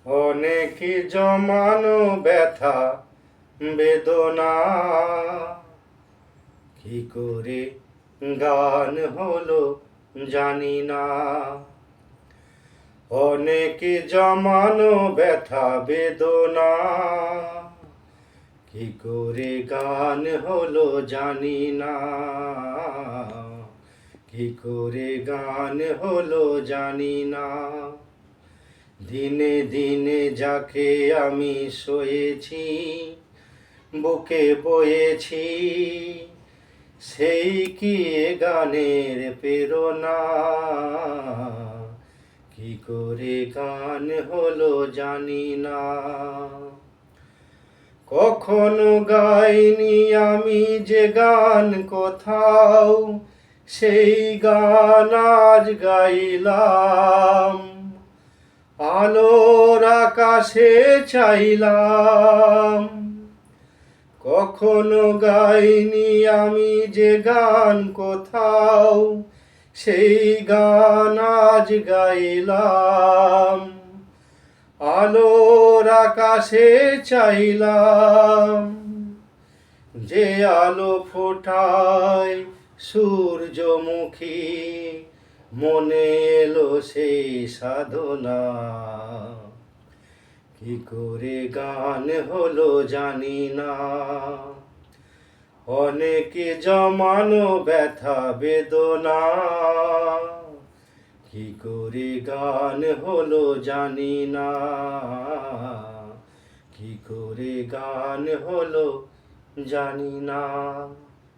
অনেক জমানো ব্যথা বেদনা কি করে গান হলো জানি না। অনেক জমানো ব্যথা বেদনা কি করে গান হলো জানি না। কি করে গান হলো জানি না। দিনে দিনে যাকে আমি সয়েছি বুকে বয়েছি, সেই কি এ গানের প্রেরণা। কি করে গান হলো জানি না। কখনো গাইনি আমি যে গান কোথাও, সেই গান আজ গাইলাম। আলোর আকাশে চাইলাম। কখনো গাইনি আমি যে গান কোথাও, সেই গান আজ গাইলাম। আলোর আকাশে চাইলাম। যে আলো ফোটায় সূর্যমুখী, মনে এলো সেই সাধনা। কি করে গান হলো জানি না। অনেক জমানো ব্যথা বেদনা কি করে গান হলো জানি না। কি করে গান হলো জানি না।